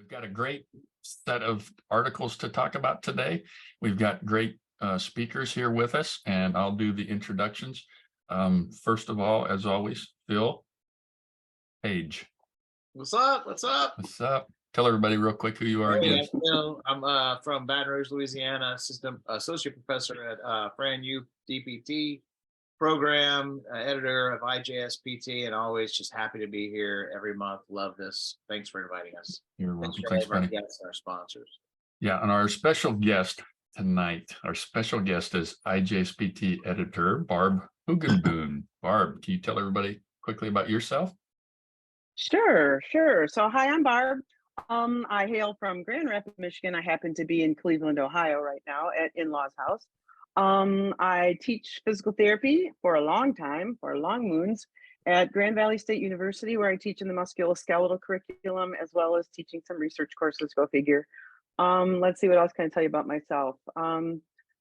We've got a great set of articles to talk about today. We've got great speakers here with us, and I'll do the introductions. First of all, as always, Phil Page. What's up? What's up? What's up? Tell everybody real quick who you are Hey, again. I'm from Baton Rouge, Louisiana, associate professor at Fran U DPT program, editor of IJSPT, and always just happy to be here every month. Love this. Thanks for inviting us. You're welcome. Thanks for our guests, our sponsors. Yeah, and our special guest tonight, our special guest is IJSPT editor Barb Hoogenboom. Barb, can you tell everybody quickly about yourself? Sure. So hi, I'm Barb. I hail from Grand Rapids, Michigan. I happen to be in Cleveland, Ohio right now at in-laws house. I teach physical therapy for a long time, for long moons, at Grand Valley State University, where I teach in the musculoskeletal curriculum, as well as teaching some research courses, go figure. Let's see, what else can I tell you about myself?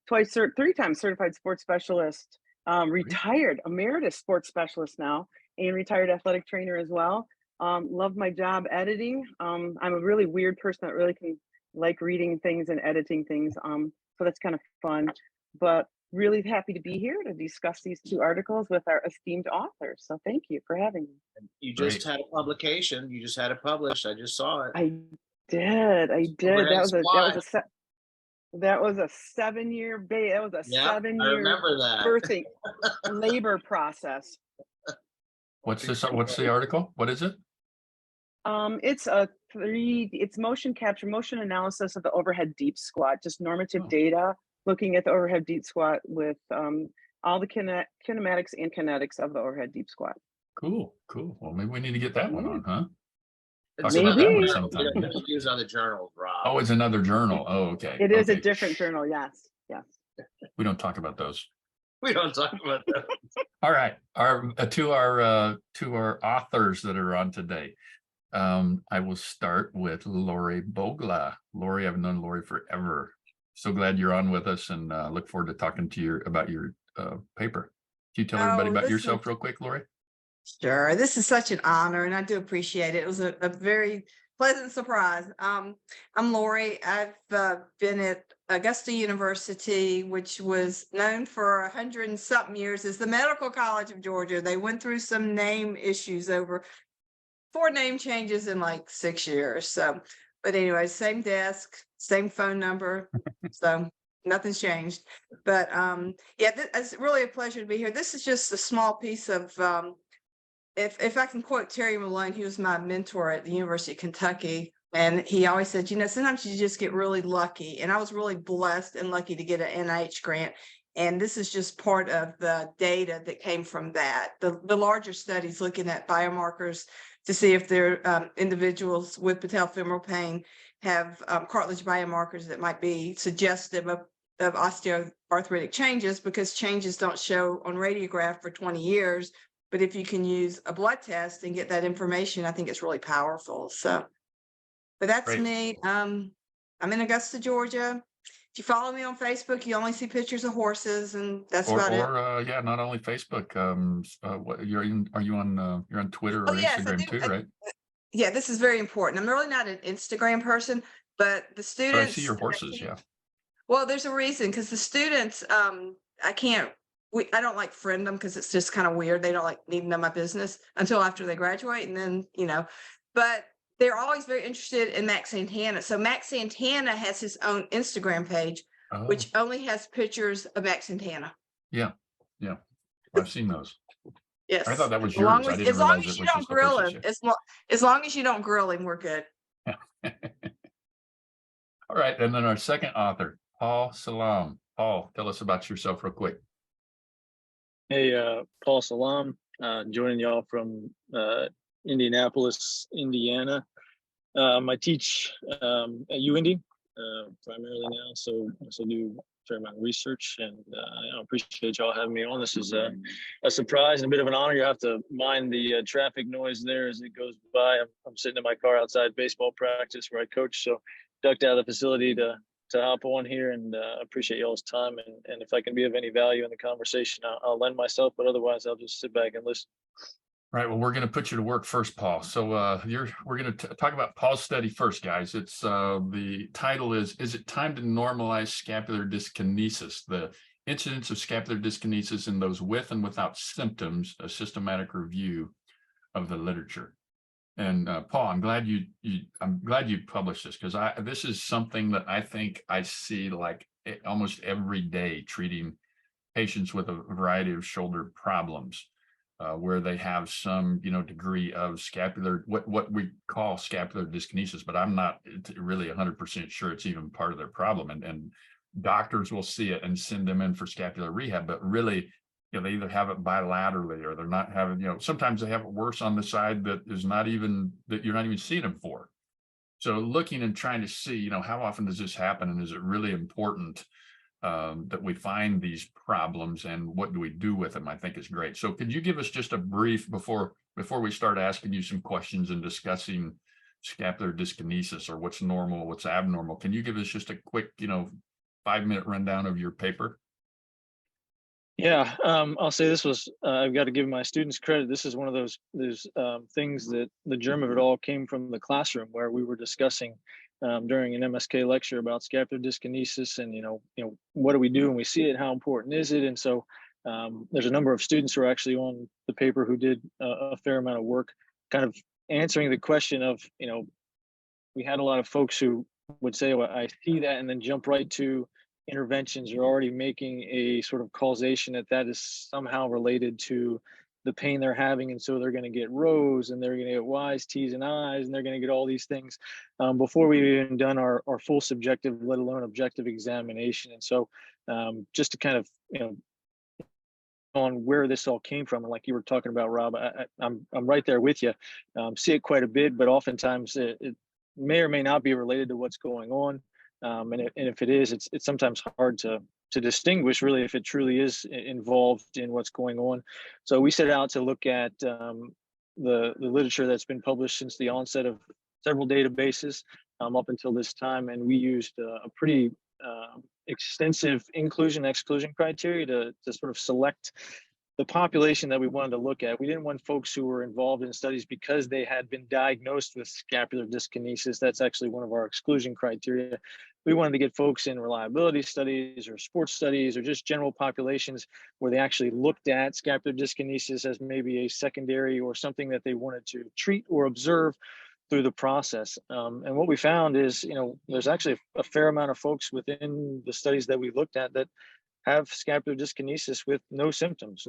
Three times certified sports specialist, retired emeritus sports specialist now, and retired athletic trainer as well. Love my job editing. I'm a really weird person that really can like reading things and editing things. So that's kind of fun, but really happy to be here to discuss these two articles with our esteemed authors. So thank you for having me. You just had a publication. You just had it published. I just saw it. I did. That was a 7-year that was a 7-year birthing labor process. What's the article? What is it? It's motion capture, motion analysis of the overhead deep squat, just normative data, looking at the overhead deep squat with all the kinematics and kinetics of the overhead deep squat. Cool. Well, maybe we need to get that one on, huh? It's maybe sometime. Use other journals, Rob. Oh, it's another journal. Oh, okay. It is a different journal. Yes. We don't talk about those. We don't talk about that. All right. To our authors that are on today. I will start with Lori Bogla. Lori, I've known Lori forever. So glad you're on with us, and look forward to talking to you about your paper. Can you tell everybody about yourself real quick, Lori? Sure. This is such an honor, and I do appreciate it. It was a very pleasant surprise. I'm Lori. I've been at Augusta University, which was known for 100 and something years as the Medical College of Georgia. They went through some name issues over 4 name changes in like 6 years. So, but anyway, same desk, same phone number. So nothing's changed. But it's really a pleasure to be here. This is just a small piece of, if I can quote Terry Malone, he was my mentor at the University of Kentucky. And he always said, sometimes you just get really lucky. And I was really blessed and lucky to get an NIH grant. And this is just part of the data that came from that. The larger studies looking at biomarkers to see if they're individuals with patellofemoral pain have cartilage biomarkers that might be suggestive of osteoarthritic changes, because changes don't show on radiograph for 20 years. But if you can use a blood test and get that information, I think it's really powerful. So, but that's Great. Me. I'm in Augusta, Georgia. If you follow me on Facebook, you only see pictures of horses, and that's about it. Yeah, not only Facebook. You're on Twitter or Instagram too, right? Yeah, this is very important. I'm really not an Instagram person, but the students. But I see your horses, yeah. Well, there's a reason, because the students, I don't like friend them because it's just kind of weird. They don't like needing to know my business until after they graduate, and then but they're always very interested in Max Santana. So Max Santana has his own Instagram page, which only has pictures of Max Santana. Yeah. I've seen those. Yes. I thought that was yours. As long as you don't grill him, as long as you don't grill him, we're good. All right. And then our second author, Paul Salam. Paul, tell us about yourself real quick. Hey, Paul Salam, joining y'all from Indianapolis, Indiana. I teach at UIndy primarily now, so I also do a fair amount of research, and I appreciate y'all having me on. This is a surprise and a bit of an honor. You have to mind the traffic noise there as it goes by. I'm sitting in my car outside baseball practice where I coach, so ducked out of the facility to hop on here, and appreciate y'all's time. And if I can be of any value in the conversation, I'll lend myself, but otherwise I'll just sit back and listen. Right. Well, we're going to put you to work first, Paul. So we're going to talk about Paul's study first, guys. It's the title is it time to normalize scapular dyskinesis? The incidence of scapular dyskinesis in those with and without symptoms, a systematic review of the literature. And Paul, I'm glad you published this, because this is something that I think I see like almost every day treating patients with a variety of shoulder problems. Where they have some, degree of scapular, what we call scapular dyskinesis, but I'm not really 100% sure it's even part of their problem. And doctors will see it and send them in for scapular rehab, but really, they either have it bilaterally or they're not having, sometimes they have it worse on the side that you're not even seeing them for. So looking and trying to see, how often does this happen, and is it really important that we find these problems, and what do we do with them, I think is great. So could you give us just a brief before we start asking you some questions and discussing scapular dyskinesis, or what's normal, what's abnormal? Can you give us just a quick, 5-minute rundown of your paper? Yeah, I'll say this was, I've got to give my students credit. This is one of those things that the germ of it all came from the classroom, where we were discussing during an MSK lecture about scapular dyskinesis, and what do we do when we see it, how important is it? And so there's a number of students who are actually on the paper who did a fair amount of work kind of answering the question of, we had a lot of folks who would say, well, I see that, and then jump right to interventions. You're already making a sort of causation that is somehow related to the pain they're having, and so they're going to get rows, and they're going to get Y's, T's, and I's, and they're going to get all these things before we've even done our full subjective, let alone objective examination. And so just to kind of on where this all came from, and like you were talking about, Rob, I'm right there with you. See it quite a bit, but oftentimes it may or may not be related to what's going on. And if it is, it's sometimes hard to distinguish really if it truly is involved in what's going on. So we set out to look at the literature that's been published since the onset of several databases up until this time, and we used a pretty extensive inclusion-exclusion criteria to sort of select the population that we wanted to look at. We didn't want folks who were involved in studies because they had been diagnosed with scapular dyskinesis. That's actually one of our exclusion criteria. We wanted to get folks in reliability studies or sports studies or just general populations where they actually looked at scapular dyskinesis as maybe a secondary or something that they wanted to treat or observe through the process. And what we found is, there's actually a fair amount of folks within the studies that we looked at that have scapular dyskinesis with no symptoms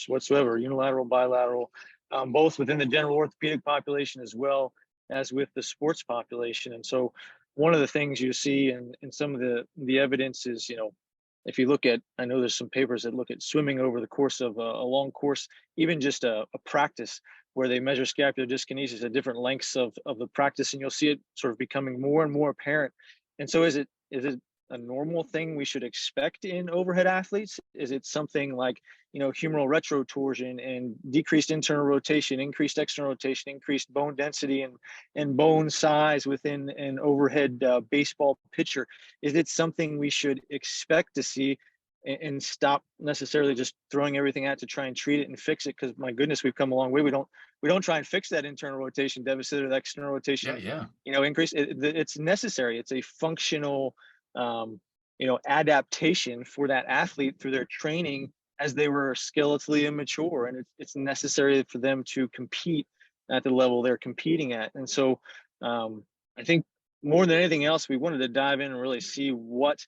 whatsoever, unilateral, bilateral, both within the general orthopedic population as well as with the sports population. And so one of the things you see in some of the evidence is, if you look at, I know there's some papers that look at swimming over the course of a long course, even just a practice where they measure scapular dyskinesis at different lengths of the practice, and you'll see it sort of becoming more and more apparent. And so is it a normal thing we should expect in overhead athletes? Is it something like, humeral retrotorsion and decreased internal rotation, increased external rotation, increased bone density and bone size within an overhead baseball pitcher? Is it something we should expect to see and stop necessarily just throwing everything out to try and treat it and fix it? Because my goodness, we've come a long way. We don't try and fix that internal rotation deficit or that external rotation, increase. It's necessary. It's a functional adaptation for that athlete through their training as they were skeletally immature, and it's necessary for them to compete at the level they're competing at. And so I think more than anything else, we wanted to dive in and really see what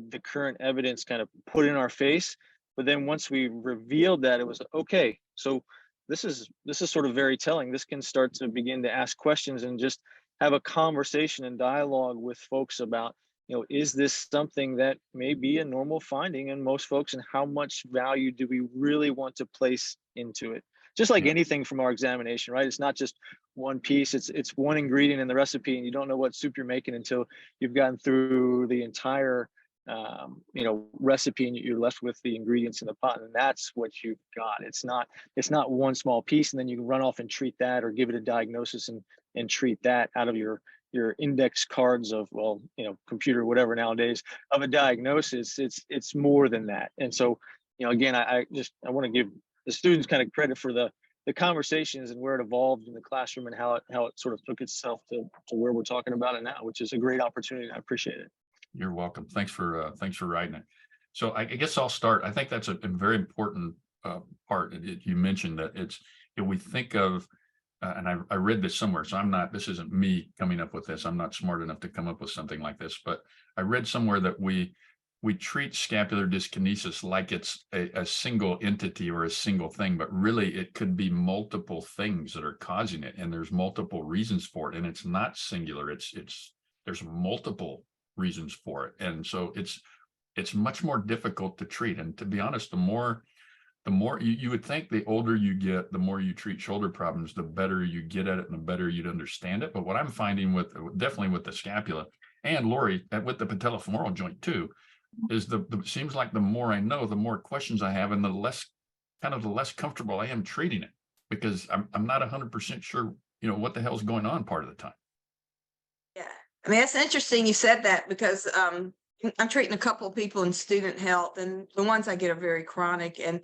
the current evidence kind of put in our face. But then once we revealed that, it was okay, so this is sort of very telling. This can start to begin to ask questions and just have a conversation and dialogue with folks about, is this something that may be a normal finding in most folks, and how much value do we really want to place into it? Just like anything from our examination, right? It's not just one piece, it's one ingredient in the recipe, and you don't know what soup you're making until you've gotten through the entire recipe, and you're left with the ingredients in the pot, and that's what you've got. It's not one small piece and then you can run off and treat that, or give it a diagnosis and treat that out of your index cards of, computer, whatever nowadays, of a diagnosis. It's more than that. And so, again, I want to give the students kind of credit for the the conversations and where it evolved in the classroom and how it sort of took itself to where we're talking about it now, which is a great opportunity. I appreciate it. You're welcome. Thanks for writing it. So I guess I'll start. I think that's a very important part. You mentioned that it's, we think of, and I read this somewhere, so this isn't me coming up with this. I'm not smart enough to come up with something like this, but I read somewhere that we treat scapular dyskinesis like it's a single entity or a single thing, but really it could be multiple things that are causing it. And there's multiple reasons for it. And it's not singular. There's multiple reasons for it. And so it's much more difficult to treat. And to be honest, the more you would think the older you get, the more you treat shoulder problems, the better you get at it and the better you'd understand it. But what I'm finding definitely with the scapula and Lori with the patellofemoral joint too, is seems like the more I know, the more questions I have and the less comfortable I am treating it, because I'm not 100% sure, what the hell's going on part of the time. Yeah. I mean, that's interesting you said that, because I'm treating a couple of people in student health, and the ones I get are very chronic and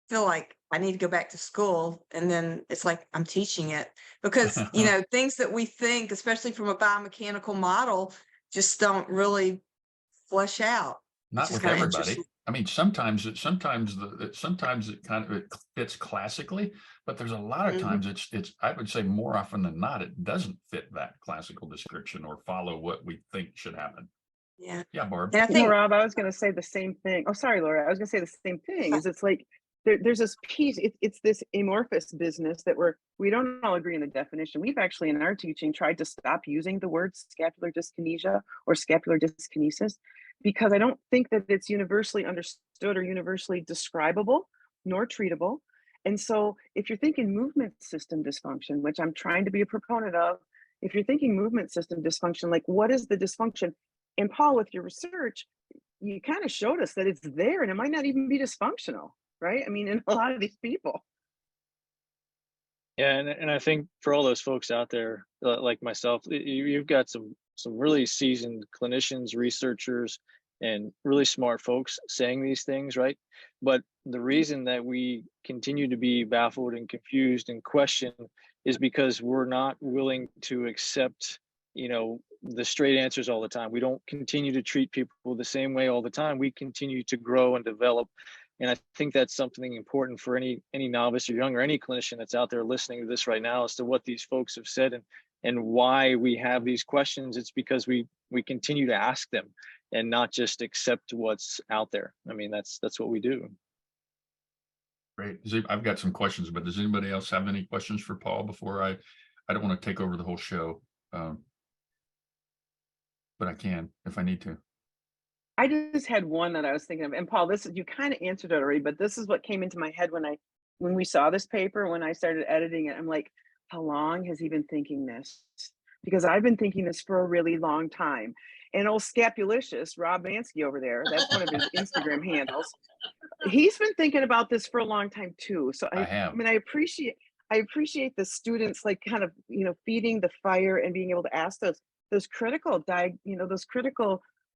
feel like I need to go back to school. And then it's like I'm teaching it, because, things that we think, especially from a biomechanical model, just don't really flush out. Not with everybody. I mean, sometimes it kind of it fits classically, but there's a lot of times it's I would say more often than not, it doesn't fit that classical description or follow what we think should happen. Yeah. Yeah, Barb. And I think, Rob, I was going to say the same thing. Oh, sorry, Laura. I was going to say the same thing. Is it's like there's this piece. It's this amorphous business that we don't all agree on the definition. We've actually in our teaching tried to stop using the word scapular dyskinesia or scapular dyskinesis, because I don't think that it's universally understood or universally describable nor treatable. And so if you're thinking movement system dysfunction, which I'm trying to be a proponent of, if you're thinking movement system dysfunction, like what is the dysfunction? And Paul, with your research, you kind of showed us that it's there and it might not even be dysfunctional, right? I mean, in a lot of these people. Yeah, and I think for all those folks out there, like myself, you've got some really seasoned clinicians, researchers, and really smart folks saying these things, right? But the reason that we continue to be baffled and confused and question is because we're not willing to accept, the straight answers all the time. We don't continue to treat people the same way all the time. We continue to grow and develop. And I think that's something important for any novice or young or any clinician that's out there listening to this right now, as to what these folks have said and why we have these questions. It's because we continue to ask them and not just accept what's out there. I mean, that's what we do. Great. I've got some questions, but does anybody else have any questions for Paul before I don't want to take over the whole show. But I can if I need to. I just had one that I was thinking of, and Paul, you kind of answered it already, but this is what came into my head when we saw this paper, when I started editing it. I'm like, how long has he been thinking this? Because I've been thinking this for a really long time. And old Scapulicious, Rob Mansky over there, that's one of his Instagram handles. He's been thinking about this for a long time too. So I mean, I appreciate the students like kind of, feeding the fire and being able to ask those critical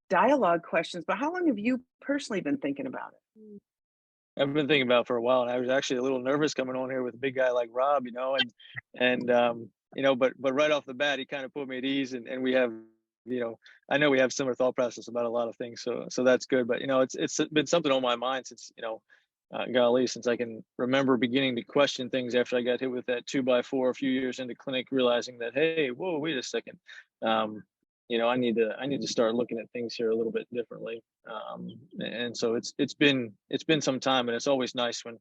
dialogue questions. But how long have you personally been thinking about it? I've been thinking about it for a while, and I was actually a little nervous coming on here with a big guy like Rob, but right off the bat, he kind of put me at ease, and we have, I know we have similar thought process about a lot of things, so that's good. But it's been something on my mind since since I can remember beginning to question things after I got hit with that 2x4 a few years into clinic, realizing that, hey, whoa, wait a second. I need to start looking at things here a little bit differently. And so it's been some time, and it's always nice when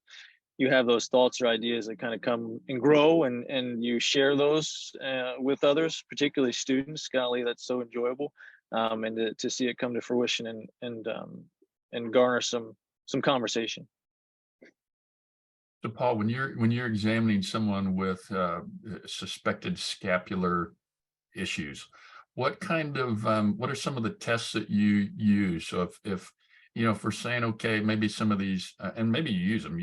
you have those thoughts or ideas that kind of come and grow, and you share those with others, particularly students. Golly, that's so enjoyable. And to see it come to fruition and garner some conversation. So Paul, when you're examining someone with suspected scapular issues, what are some of the tests that you use? So if we're saying, okay, maybe some of these, and maybe you use them,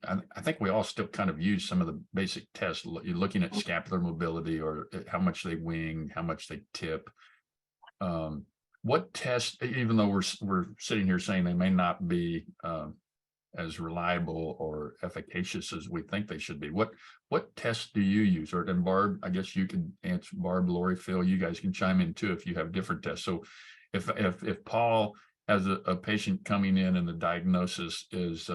I think we all still kind of use some of the basic tests. You're looking at scapular mobility, or how much they wing, how much they tip. What tests, even though we're sitting here saying they may not be as reliable or efficacious as we think they should be. What tests do you use? Or then Barb, I guess you could answer. Barb, Lori, Phil, you guys can chime in too if you have different tests. So if Paul has a patient coming in and the diagnosis is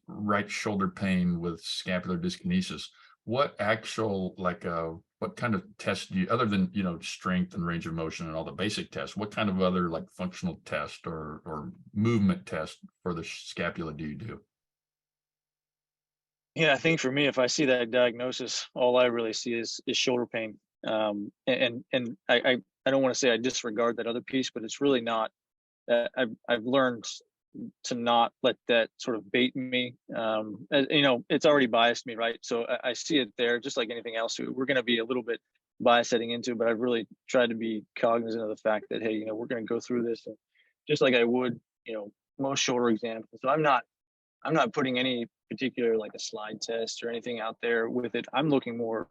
right shoulder pain with scapular dyskinesis, what actual what kind of tests do you, other than strength and range of motion and all the basic tests, what kind of other like functional test or movement test for the scapula do you do? Yeah, I think for me, if I see that diagnosis, all I really see is shoulder pain. And I don't want to say I disregard that other piece, but it's really not. I've learned to not let that sort of bait me. It's already biased me, right? So I see it there, just like anything else. We're going to be a little bit biased heading into, but I've really tried to be cognizant of the fact that, hey, we're going to go through this, and just like I would, most shoulder exams. So I'm not putting any particular like a slide test or anything out there with it. I'm looking more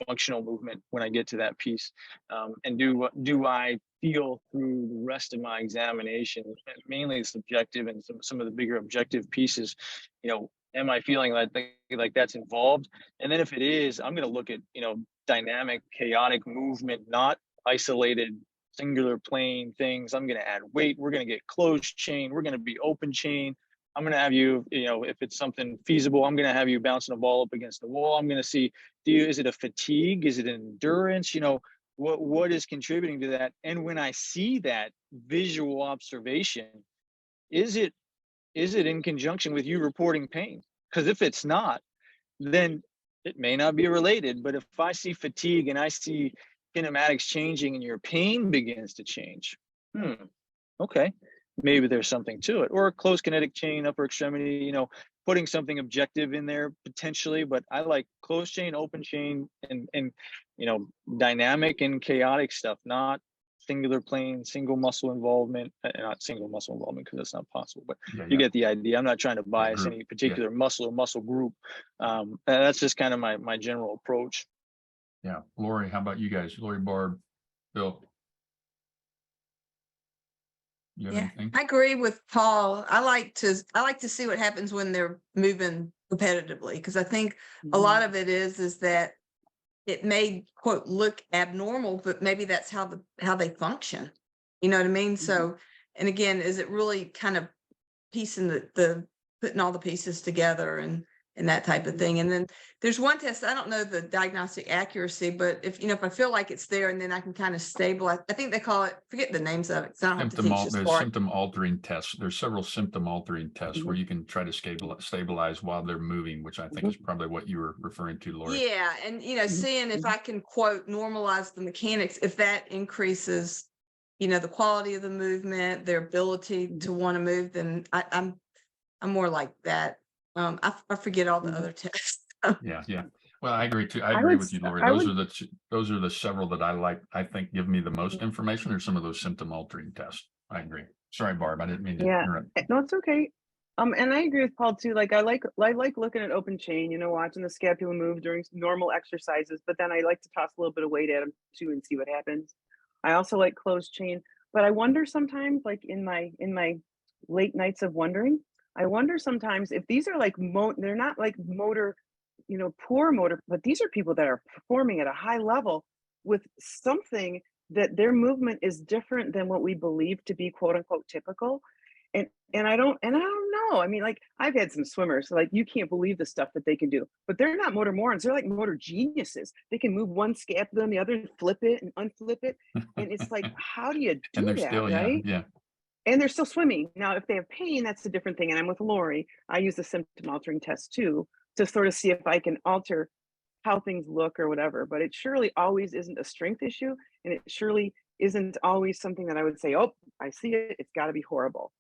functional movement when I get to that piece. And do I feel through the rest of my examination, mainly subjective and some of the bigger objective pieces, am I feeling like that's involved? And then if it is, I'm going to look at, dynamic, chaotic movement, not isolated singular plane things. I'm going to add weight. We're going to get closed chain. We're going to be open chain. I'm going to have you, if it's something feasible, I'm going to have you bouncing a ball up against the wall. I'm going to see, is it a fatigue? Is it an endurance? What is contributing to that? And when I see that visual observation, is it in conjunction with you reporting pain? Because if it's not, then it may not be related. But if I see fatigue and I see kinematics changing and your pain begins to change, okay, maybe there's something to it. Or a closed kinetic chain, upper extremity, putting something objective in there potentially. But I like closed chain, open chain, and dynamic and chaotic stuff, not singular plane, single muscle involvement, not single muscle involvement because that's not possible, but you get the idea. I'm not trying to bias any particular muscle or muscle group. That's just kind of my general approach. Yeah. Lori, how about you guys? Lori, Barb, Bill? Yeah, I agree with Paul. I like to see what happens when they're moving repetitively, because I think a lot of it is that it may quote look abnormal, but maybe that's how they function. You know what I mean? So, and again, is it really kind of piecing the putting all the pieces together and that type of thing. And then there's one test, I don't know the diagnostic accuracy, but if I feel like it's there, and then I can kind of stabilize. I think they call it, forget the names of it, 'cause I don't have to teach this part. Symptom altering tests. There's several symptom altering tests where you can try to stabilize while they're moving, which I think is probably what you were referring to, Lori. Yeah, and seeing if I can quote normalize the mechanics, if that increases the quality of the movement, their ability to want to move, then I'm more like that. I forget all the other tests. Yeah. Well, I agree too. I agree with you, Lori. Those are the several that I like. I think give me the most information, or some of those symptom altering tests. I agree. Sorry, Barb, I didn't mean to interrupt. No, it's okay. And I agree with Paul too. Like I like looking at open chain, watching the scapula move during normal exercises, but then I like to toss a little bit of weight at them too and see what happens. I also like closed chain, but I wonder sometimes, like in my late nights of wondering, I wonder sometimes if these are like they're not like motor, poor motor, but these are people that are performing at a high level with something that their movement is different than what we believe to be quote unquote typical. And I don't know. I mean, like I've had some swimmers, like you can't believe the stuff that they can do, but they're not motor morons. They're like motor geniuses. They can move one scapula and the other and flip it and unflip it. And it's like, how do you do And they're that, still, right? yeah. And they're still swimming. Now, if they have pain, that's a different thing. And I'm with Lori. I use the symptom altering test too, to sort of see if I can alter how things look or whatever. But it surely always isn't a strength issue. And it surely isn't always something that I would say, oh, I see it. It's got to be horrible.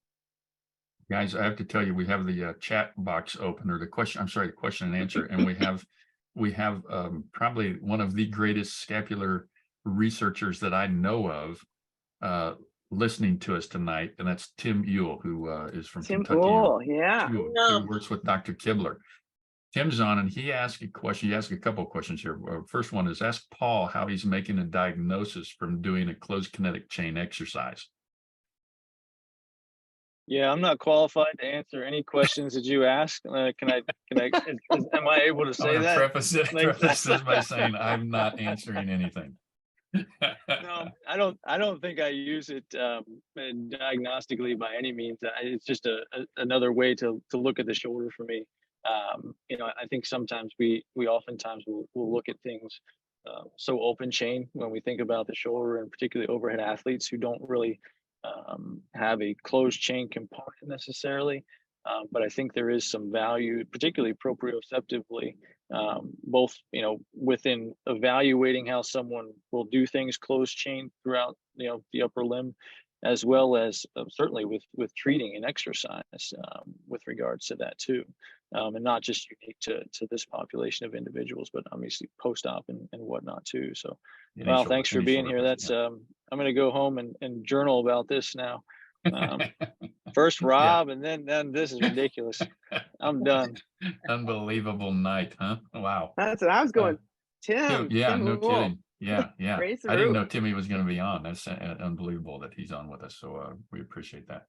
Guys, I have to tell you, we have the chat box open, or the question and answer. And we have probably one of the greatest scapular researchers that I know of listening to us tonight, and that's Tim Ewell, who is from Kentucky. Who works with Dr. Kibler. Tim's on, and he asked a question. He asked a couple of questions here. First one is, ask Paul how he's making a diagnosis from doing a closed kinetic chain exercise. Yeah, I'm not qualified to answer any questions that you ask. Am I able to I'm say gonna that? preface this by saying I'm not answering anything. No, I don't think I use it diagnostically by any means. It's just another way to look at the shoulder for me. I think sometimes we oftentimes will look at things so open chain when we think about the shoulder, and particularly overhead athletes who don't really have a closed chain component necessarily. But I think there is some value, particularly proprioceptively, both within evaluating how someone will do things closed chain throughout the upper limb, as well as certainly with treating and exercise with regards to that too, and not just unique to this population of individuals, but obviously post-op and whatnot too. So well, thanks for being here. That's I'm going to go home and journal about this now. First Rob, and then this is ridiculous. I'm done. Unbelievable night, huh? Wow. That's what I was going. Tim, yeah, Tim no Wolf. kidding. Yeah. Praise the I didn't root. know Timmy was going to be on. That's unbelievable that he's on with us. So we appreciate that.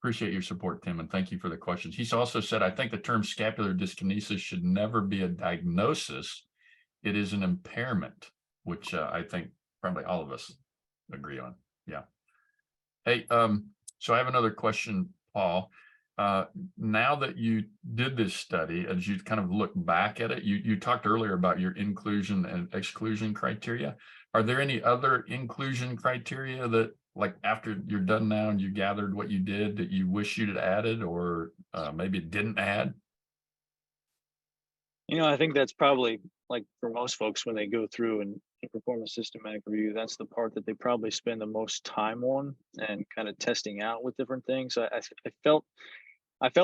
Appreciate your support, Tim, and thank you for the questions. He's also said, I think the term scapular dyskinesis should never be a diagnosis. It is an impairment, which I think probably all of us agree on. Yeah. Hey, so I have another question, Paul. Now that you did this study, as you kind of look back at it, you talked earlier about your inclusion and exclusion criteria. Are there any other inclusion criteria that, like, after you're done now and you gathered what you did, that you wish you'd added, or maybe didn't add? I think that's probably, like, for most folks when they go through and perform a systematic review, that's the part that they probably spend the most time on and kind of testing out with different things. I felt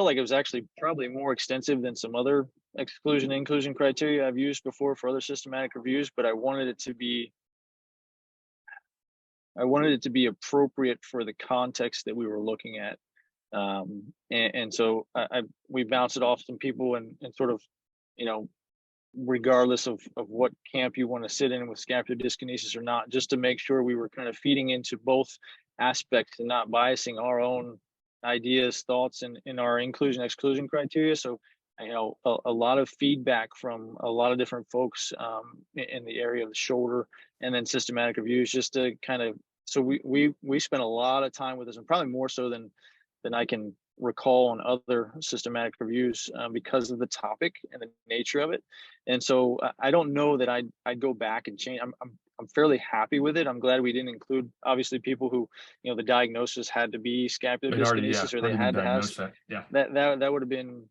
like it was actually probably more extensive than some other exclusion and inclusion criteria I've used before for other systematic reviews, but I wanted it to be appropriate for the context that we were looking at. And so we bounced it off some people and sort of, regardless of what camp you want to sit in with scapular dyskinesis or not, just to make sure we were kind of feeding into both aspects and not biasing our own ideas, thoughts in our inclusion exclusion criteria. So a lot of feedback from a lot of different folks in the area of the shoulder, and then systematic reviews, just to kind of, so we spent a lot of time with this, and probably more so than I can recall on other systematic reviews, because of the topic and the nature of it. And so I don't know that I'd go back and change. I'm fairly happy with it. I'm glad we didn't include, obviously, people who, the diagnosis had to be scapular dyskinesis, or they had to have that would have been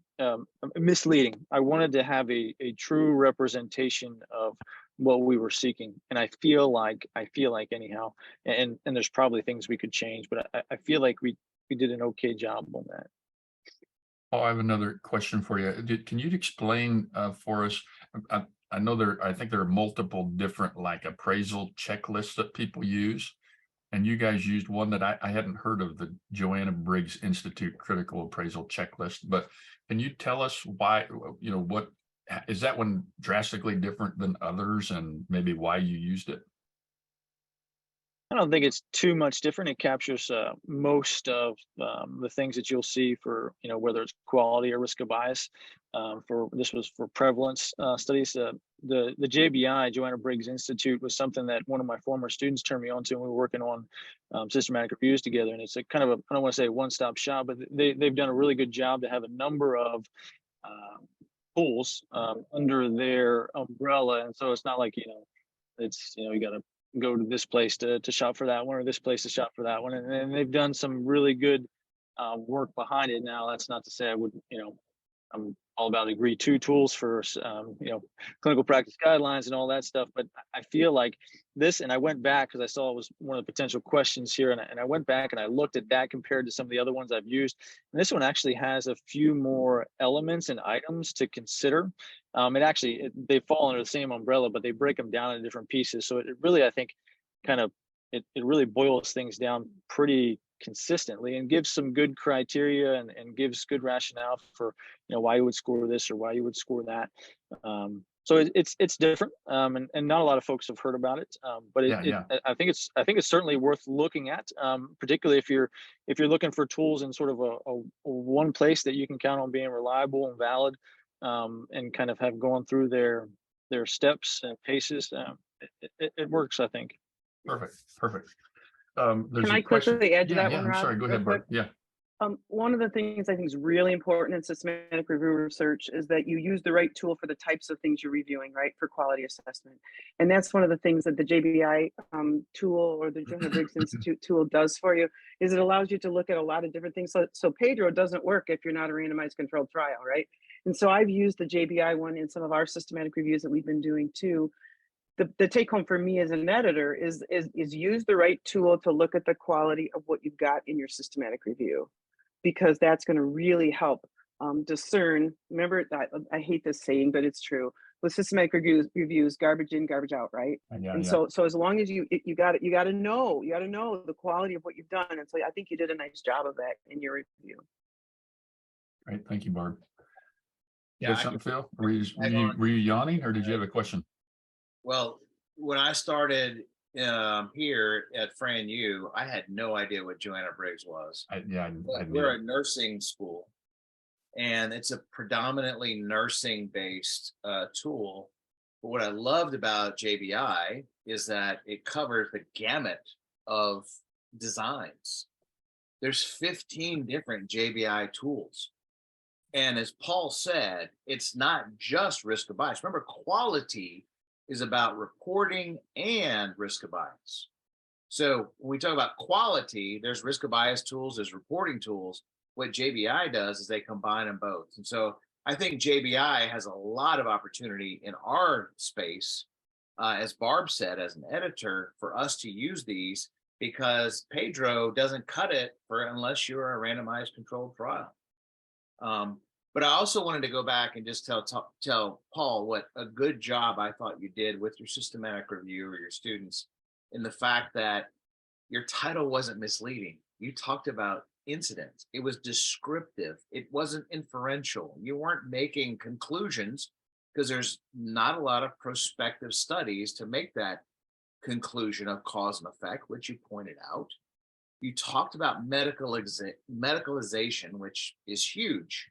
misleading. I wanted to have a true representation of what we were seeking, and I feel like anyhow, and there's probably things we could change, but I feel like we did an okay job on that. Oh, I have another question for you. Can you explain for us? I know I think there are multiple different, like, appraisal checklists that people use, and you guys used one that I hadn't heard of, the Joanna Briggs Institute Critical Appraisal Checklist. But can you tell us why? What is that one drastically different than others, and maybe why you used it? I don't think it's too much different. It captures most of the things that you'll see for, whether it's quality or risk of bias. This was for prevalence studies. The JBI, Joanna Briggs Institute, was something that one of my former students turned me on to, and we were working on systematic reviews together. And it's a kind of I don't want to say one-stop shop, but they've done a really good job to have a number of tools under their umbrella. And so it's not like, it's, you got to go to this place to shop for that one, or this place to shop for that one. And they've done some really good work behind it. Now, that's not to say I would, I'm all about agree to tools for, clinical practice guidelines and all that stuff. But I feel like this, and I went back because I saw it was one of the potential questions here. And I went back and I looked at that compared to some of the other ones I've used. And this one actually has a few more elements and items to consider. They fall under the same umbrella, but they break them down into different pieces. So it really, I think, kind of, it really boils things down pretty consistently, and gives some good criteria and gives good rationale for, why you would score this or why you would score that. So it's different, and not a lot of folks have heard about it. But Yeah. I think it's certainly worth looking at, particularly if you're looking for tools in sort of a one place that you can count on being reliable and valid, and kind of have gone through their steps and paces. It works, I think. Perfect. There's Can a I question. quickly add to that Yeah, one, I'm Rob? sorry. Go real ahead, Barb. quick? Yeah. One of the things I think is really important in systematic review research is that you use the right tool for the types of things you're reviewing, right, for quality assessment. And that's one of the things that the JBI tool or the Johanna Briggs Institute tool does for you, is it allows you to look at a lot of different things. So Pedro doesn't work if you're not a randomized controlled trial, right? And so I've used the JBI one in some of our systematic reviews that we've been doing too. The take home for me as an editor is use the right tool to look at the quality of what you've got in your systematic review, because that's going to really help discern. Remember that I hate this saying, but it's true. With systematic reviews, garbage in, garbage out, right? Yeah. And so as long as you got to know the quality of what you've done. And so I think you did a nice job of that in your review. Great. Thank you, Barb. You Yeah, have something, Phil? Were hang on. you yawning, or did you have a question? Well, when I started here at Fran U, I had no idea what Johanna Briggs was. We're a nursing school, and it's a predominantly nursing-based tool. But what I loved about JBI is that it covers the gamut of designs. There's 15 different JBI tools. And as Paul said, it's not just risk of bias. Remember, quality is about reporting and risk of bias. So when we talk about quality, there's risk of bias tools, there's reporting tools. What JBI does is they combine them both. And so I think JBI has a lot of opportunity in our space, as Barb said, as an editor, for us to use these, because Pedro doesn't cut it for unless you're a randomized controlled trial. But I also wanted to go back and just tell Paul what a good job I thought you did with your systematic review or your students, in the fact that your title wasn't misleading. You talked about incidents. It was descriptive. It wasn't inferential. You weren't making conclusions, because there's not a lot of prospective studies to make that conclusion of cause and effect, which you pointed out. You talked about medicalization, which is huge.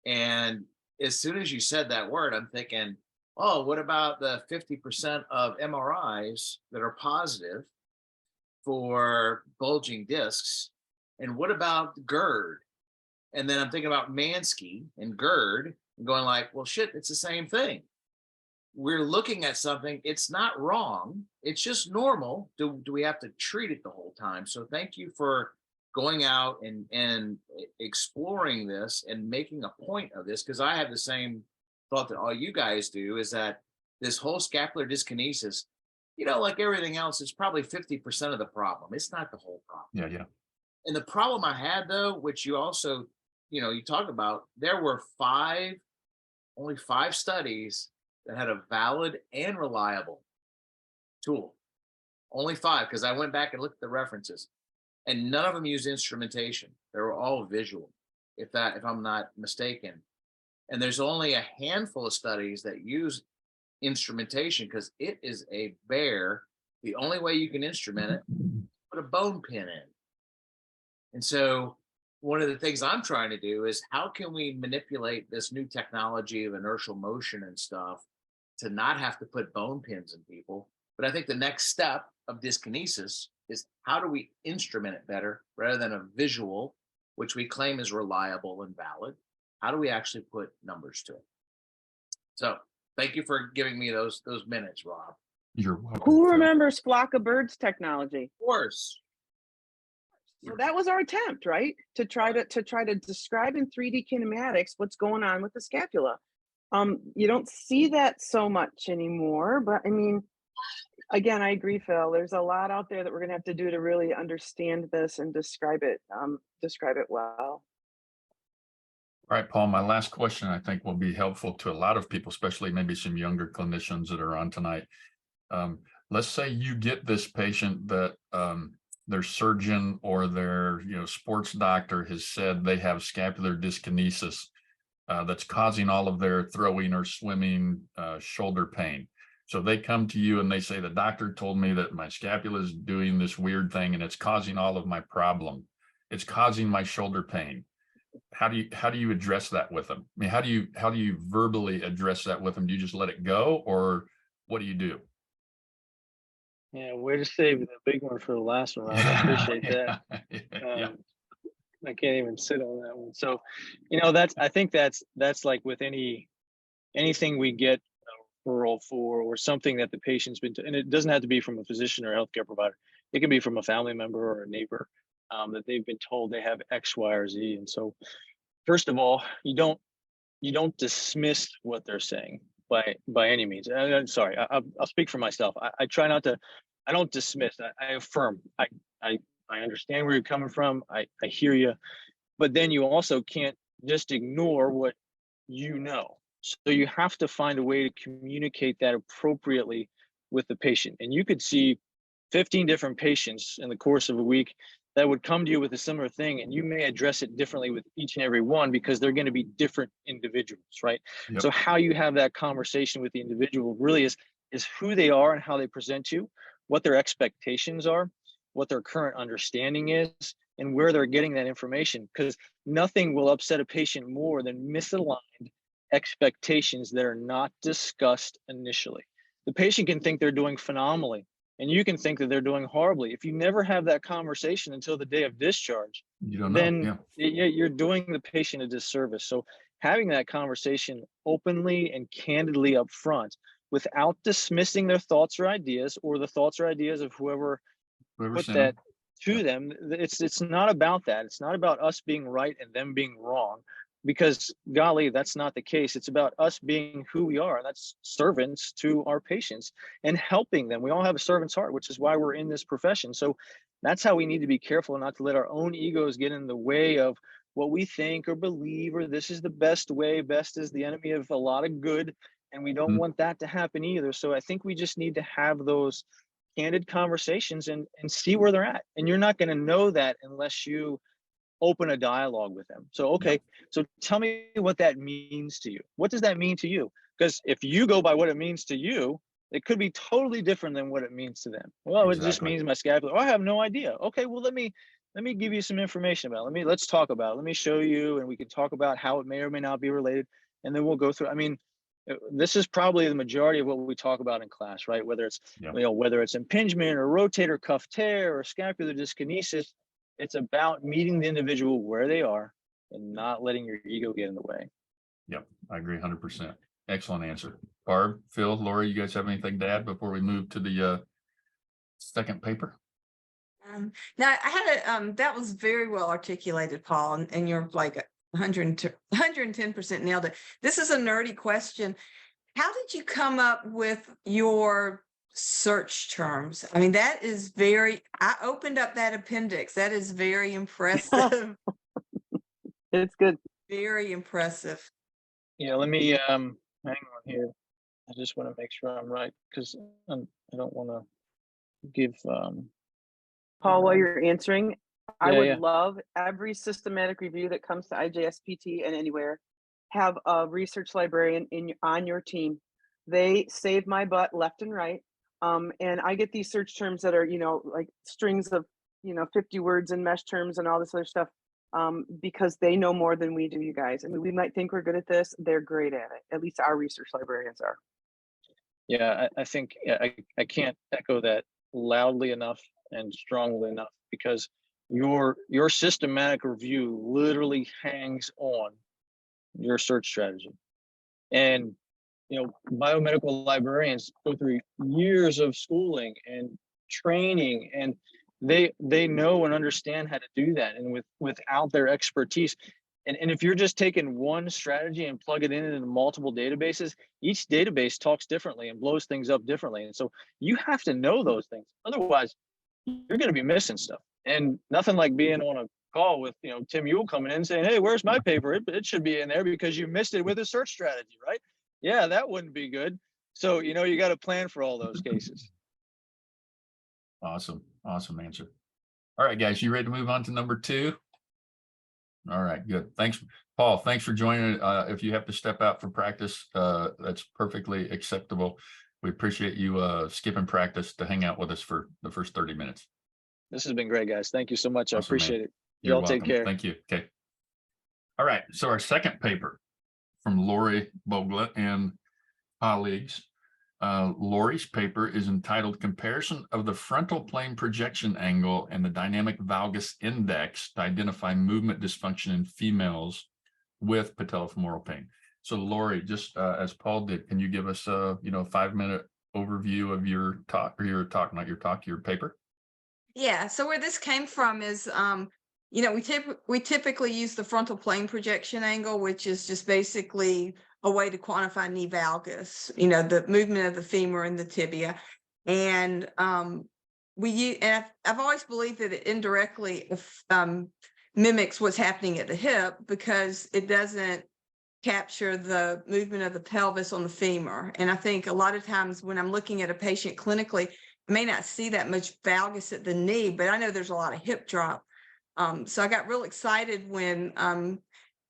And as soon as you said that word, I'm thinking, oh, what about the 50% of MRIs that are positive for bulging discs? And what about GERD? And then I'm thinking about Mansky and GERD and going like, well, shit, it's the same thing. We're looking at something, it's not wrong, it's just normal. Do we have to treat it the whole time? So thank you for going out and exploring this and making a point of this, because I have the same thought that all you guys do, is that this whole scapular dyskinesis, like everything else, is probably 50% of the problem. It's not the whole problem. Yeah. And the problem I had, though, which you also, you talk about, there were only five studies that had a valid and reliable tool. Only five, because I went back and looked at the references. And none of them used instrumentation. They were all visual, if I'm not mistaken. And there's only a handful of studies that use instrumentation, because it is a bear. The only way you can instrument it, put a bone pin in. And so one of the things I'm trying to do is, how can we manipulate this new technology of inertial motion and stuff to not have to put bone pins in people? But I think the next step of dyskinesis is, how do we instrument it better rather than a visual, which we claim is reliable and valid? How do we actually put numbers to it? So thank you for giving me those minutes, Rob. You're welcome. Who Phil. remembers flock of birds technology? Of course. So that was our attempt, right? To try to describe in 3D kinematics what's going on with the scapula. You don't see that so much anymore, but I mean, again, I agree, Phil. There's a lot out there that we're going to have to do to really understand this and describe it well. All right, Paul, my last question, I think, will be helpful to a lot of people, especially maybe some younger clinicians that are on tonight. Let's say you get this patient that their surgeon or their sports doctor has said they have scapular dyskinesis. that's causing all of their throwing or swimming, shoulder pain. So they come to you and they say, the doctor told me that my scapula is doing this weird thing and it's causing all of my problem. It's causing my shoulder pain. How do you address that with them? I mean, how do you verbally address that with them? Do you just let it go, or what do you do? Yeah, way to save the big one for the last one, Rob. I appreciate that. Yeah. I can't even sit on that one. So, I think that's like with anything we get a referral for, or something that the patient's been, and it doesn't have to be from a physician or healthcare provider. It can be from a family member or a neighbor, that they've been told they have X, Y, or Z. And so, first of all, you don't dismiss what they're saying by any means. I'm sorry, I'll speak for myself. I try not to. I don't dismiss. I affirm. I understand where you're coming from. I hear you, but then you also can't just ignore what you know. So you have to find a way to communicate that appropriately with the patient. And you could see 15 different patients in the course of a week that would come to you with a similar thing, and you may address it differently with each and every one because they're going to be different individuals, right? Yep. So how you have that conversation with the individual really is who they are and how they present to you, what their expectations are, what their current understanding is, and where they're getting that information. Because nothing will upset a patient more than misaligned expectations that are not discussed initially. The patient can think they're doing phenomenally, and you can think that they're doing horribly. If you never have that conversation until the day of discharge, You don't know. then Yeah. you're doing the patient a disservice. So having that conversation openly and candidly up front, without dismissing their thoughts or ideas, or the thoughts or ideas of whoever Whoever put sent that them. to them. It's not about that. It's not about us being right and them being wrong, because golly, that's not the case. It's about us being who we are. That's servants to our patients and helping them. We all have a servant's heart, which is why we're in this profession. So that's how we need to be careful not to let our own egos get in the way of what we think or believe, or this is the best way. Best is the enemy of a lot of good, and we don't want that to happen either. So I think we just need to have those candid conversations and see where they're at. And you're not going to know that unless you open a dialogue with them. So, okay, so tell me what that means to you. What does that mean to you? Because if you go by what it means to you, it could be totally different than what it means to them. Well, it just means my scapula. Oh, I have no idea. Okay, well, let me give you some information about it. Let's talk about it. Let me show you, and we can talk about how it may or may not be related. And then we'll go through. I mean, this is probably the majority of what we talk about in class, right? Whether it's, whether it's impingement or rotator cuff tear or scapular dyskinesis, it's about meeting the individual where they are and not letting your ego get in the way. Yep, I agree 100%. Excellent answer. Barb, Phil, Lori, you guys have anything to add before we move to the second paper? Now I had that was very well articulated, Paul, and you're like 110% nailed it. This is a nerdy question. How did you come up with your search terms? I mean, that is I opened up that appendix. That is very impressive. It's good. Very impressive. Yeah, let me hang on here. I just want to make sure I'm right, because I don't want to give Paul, while you're answering, I Yeah, would yeah. love every systematic review that comes to IJSPT and anywhere, have a research librarian on your team. They save my butt left and right. And I get these search terms that are, like strings of, 50 words and mesh terms and all this other stuff, because they know more than we do, you guys. I mean, we might think we're good at this. They're great at it. At least our research librarians are. Yeah, I think I can't echo that loudly enough and strongly enough, because your systematic review literally hangs on your search strategy. And biomedical librarians go through years of schooling and training, and they know and understand how to do that. And without their expertise, and if you're just taking one strategy and plug it into multiple databases, each database talks differently and blows things up differently. And so you have to know those things. Otherwise, you're going to be missing stuff. And nothing like being on a call with Tim Ewell coming in saying, hey, where's my paper? It should be in there because you missed it with a search strategy, right? Yeah, that wouldn't be good. So you got to plan for all those cases. Awesome answer. All right, guys, you ready to move on to number 2? All right, good. Thanks Paul, thanks for joining. If you have to step out for practice, that's perfectly acceptable. We appreciate you skipping practice to hang out with us for the first 30 minutes. This has been great, guys. Thank you so much. I Awesome, man. appreciate it. You're Y'all take welcome. care. Thank you. Okay. All right. So our second paper from Lori Bogla and colleagues. Lori's paper is entitled Comparison of the Frontal Plane Projection Angle and the Dynamic Valgus Index to Identify Movement Dysfunction in Females with Patellofemoral Pain. So Lori, just as Paul did, can you give us a 5-minute overview of your paper? Yeah, so where this came from is, we typically use the frontal plane projection angle, which is just basically a way to quantify knee valgus, the movement of the femur and the tibia. And I've always believed that it indirectly mimics what's happening at the hip because it doesn't capture the movement of the pelvis on the femur. And I think a lot of times when I'm looking at a patient clinically, I may not see that much valgus at the knee, but I know there's a lot of hip drop. So I got real excited when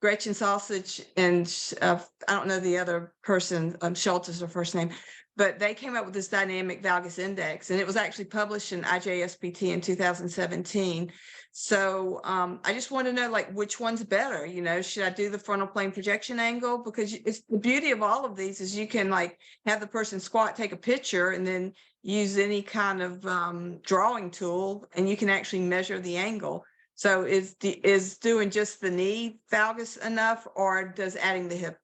Gretchen Sausage and I don't know the other person, Schultz is her first name, but they came up with this dynamic valgus index, and it was actually published in IJSPT in 2017. So I just want to know, like, which one's better? Should I do the frontal plane projection angle? Because it's the beauty of all of these is you can like have the person squat, take a picture, and then use any kind of drawing tool, and you can actually measure the angle. So is doing just the knee valgus enough, or does adding the hip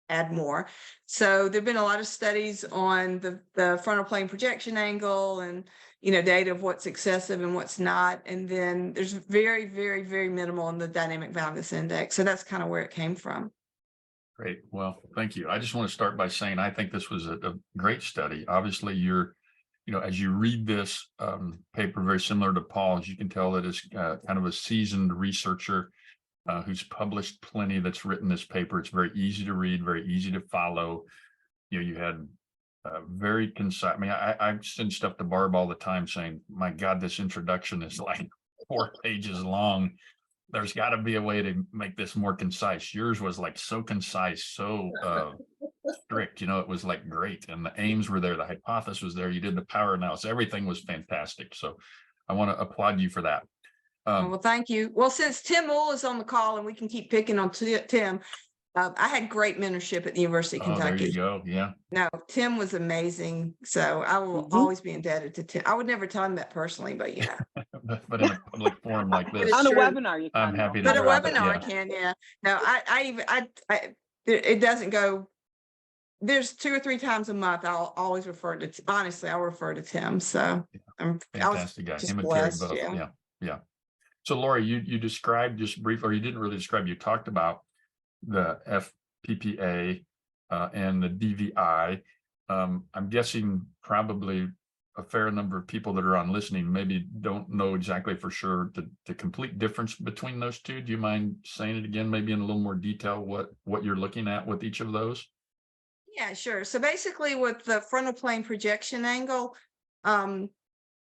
add more? So there've been a lot of studies on the frontal plane projection angle and data of what's excessive and what's not. And then there's very, very, very minimal in the dynamic valgus index. So that's kind of where it came from. Great. Well, thank you. I just want to start by saying I think this was a great study. Obviously, you're as you read this paper, very similar to Paul's, you can tell that it's kind of a seasoned researcher who's published plenty that's written this paper. It's very easy to read, very easy to follow. You had very concise. I mean, I send stuff to Barb all the time saying, my God, this introduction is like 4 pages long. There's got to be a way to make this more concise. Yours was like so concise, so strict, it was like great. And the aims were there, the hypothesis was there, you did the power analysis, everything was fantastic. So I want to applaud you for that. Well, thank you. Well, since Tim Moore is on the call and we can keep picking on Tim, I had great mentorship at the University of Kentucky. There you go. Yeah. No, Tim was amazing. So I will always be indebted to Tim. I would never tell him that personally, but but in a public forum like this, on a webinar, you can. I'm happy to. But a drop it, webinar, I can, yeah. No, it doesn't go. There's 2 or 3 times a month. I'll always refer to. Honestly, I'll refer to Tim. So fantastic guy. Him and Terry both. Yeah. So Lori, you described just briefly, or you didn't really describe. You talked about the FPPA and the DVI. I'm guessing probably a fair number of people that are on listening maybe don't know exactly for sure the complete difference between those two. Do you mind saying it again, maybe in a little more detail, what you're looking at with each of those? Yeah, sure. So basically with the frontal plane projection angle,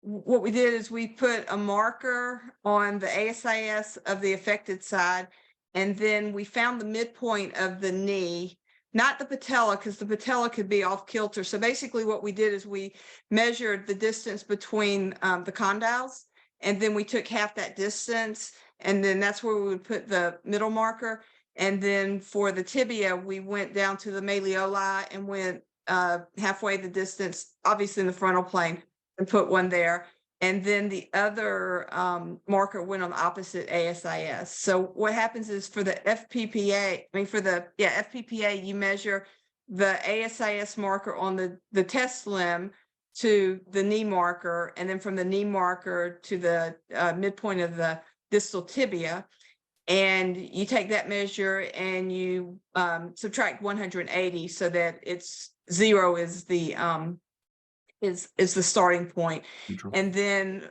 what we did is we put a marker on the ASIS of the affected side, and then we found the midpoint of the knee, not the patella, because the patella could be off kilter. So basically what we did is we measured the distance between the condyles, and then we took half that distance, and then that's where we would put the middle marker. And then for the tibia, we went down to the malleoli and went halfway the distance, obviously in the frontal plane, and put one there. And then the other marker went on the opposite ASIS. So what happens is for the FPPA, FPPA, you measure the ASIS marker on the test limb to the knee marker, and then from the knee marker to the midpoint of the distal tibia. And you take that measure and you subtract 180 so that it's 0 is the starting point. Neutral. And then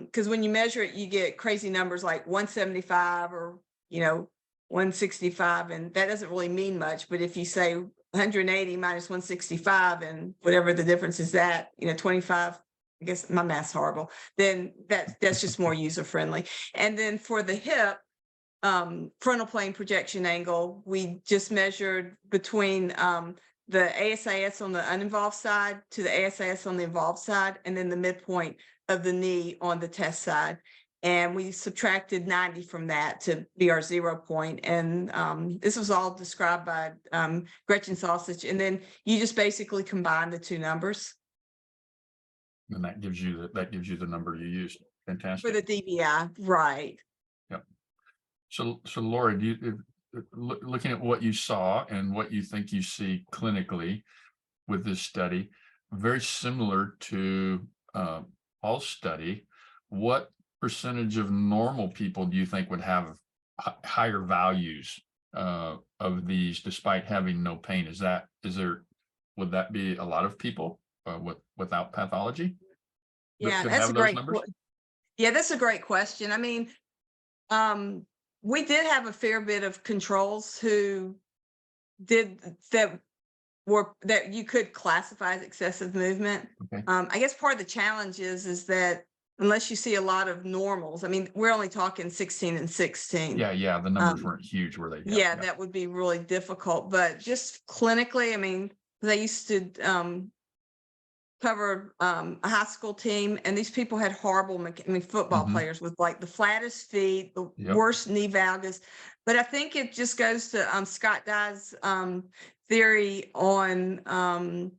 because when you measure it, you get crazy numbers like 175 or 165, and that doesn't really mean much. But if you say 180 minus 165 and whatever the difference is, that 25, I guess my math's horrible, then that's just more user friendly. And then for the hip, frontal plane projection angle. We just measured between the ASIS on the uninvolved side to the ASIS on the involved side, and then the midpoint of the knee on the test side. And we subtracted 90 from that to be our 0 point. And this was all described by Gretchen Sausage. And then you just basically combine the two numbers. And that gives you the number you used. Fantastic. For the DBI, right. Yep. So Laura, looking at what you saw and what you think you see clinically with this study, very similar to Paul's study, what percentage of normal people do you think would have higher values of these despite having no pain? Would that be a lot of people without pathology? Yeah, that's a great. Yeah, that's a great question. I mean, we did have a fair bit of controls who did that you could classify as excessive movement. Okay. I guess part of the challenge is that unless you see a lot of normals, I mean, we're only talking 16 and 16. Yeah, the numbers weren't huge, were they? Yeah, that would be really difficult. But just clinically, I mean, they used to cover a high school team, and these people had horrible, football players with like the flattest feet, the worst knee valgus. But I think it just goes to Scott Dye's theory on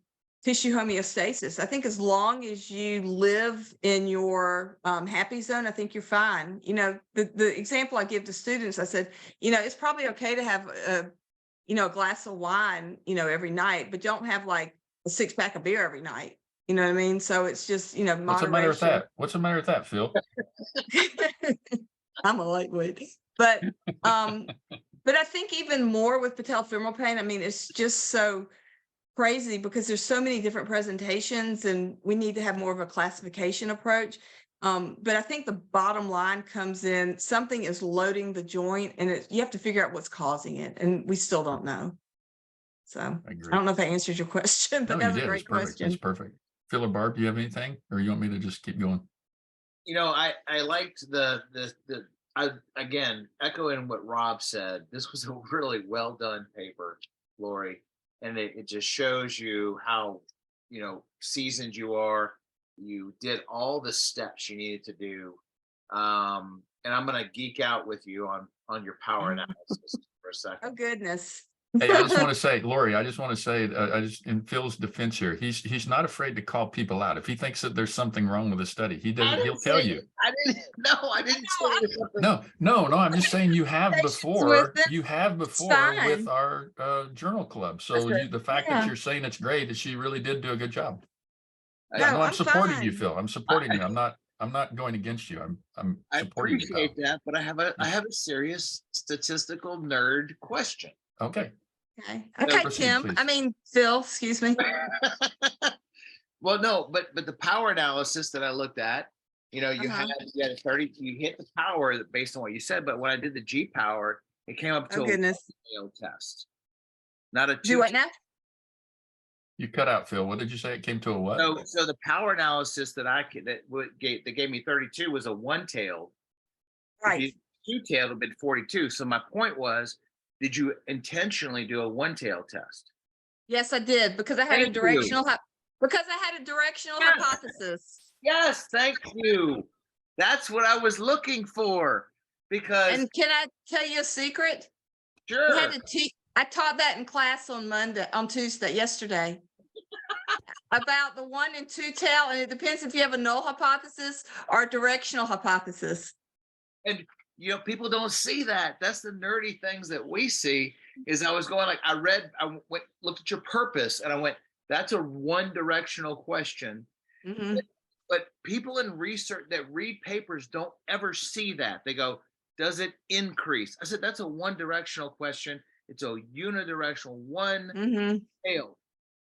tissue homeostasis. I think as long as you live in your happy zone, I think you're fine. You know, the example I give to students, I said, you know, it's probably okay to have a glass of wine, every night, but don't have like a 6-pack of beer every night. You know what I mean? So it's just, moderation. What's the matter with that? What's the matter with that, Phil? I'm a lightweight, but I think even more with patellofemoral pain. I mean, it's just so crazy because there's so many different presentations, and we need to have more of a classification approach. But I think the bottom line comes in something is loading the joint, and you have to figure out what's causing it, and we still don't know. So I don't know if that answers your question, but that's a great question. That's perfect. Phil or Barb, do you have anything, or you want me to just keep going? I liked again, echoing what Rob said, this was a really well done paper, Lori, and it just shows you how, seasoned you are. You did all the steps you needed to do. And I'm going to geek out with you on your power analysis for a second. Oh, goodness. Hey, I just want to say, Lori, in Phil's defense here, he's not afraid to call people out. If he thinks that there's something wrong with the study, he'll tell you. I didn't say something. No, I'm just saying you have before with our journal club. So the fact that you're saying it's great is she really did do a good job. I'm supporting you, Phil. I'm supporting you. I'm not going against you. I'm supporting you. I appreciate that, but I have a serious statistical nerd question. Okay. Okay, Tim. Please. I mean, Phil, excuse me. Well, no, but the power analysis that I looked at, you had a 30, you hit the power based on what you said, but when I did the G power, it came up to a one-tail test. Not a two. Do what now? You cut out, Phil. What did you say? It came to a what? So the power analysis that gave me 32 was a one-tailed. Right. Two-tailed would have been 42. So my point was, did you intentionally do a one-tail test? Yes, I did, because I had a directional hypothesis. Yes, thank you. That's what I was looking for. And can I tell you a secret? Sure. I taught that in class yesterday. About the 1 and 2 tail, and it depends if you have a null hypothesis or a directional hypothesis. And people don't see that. That's the nerdy things that we see. Is I was going looked at your purpose, and I went, that's a one-directional question. Mm-hmm. But people in research that read papers don't ever see that. They go, does it increase? I said, that's a one-directional question. It's a unidirectional one tail,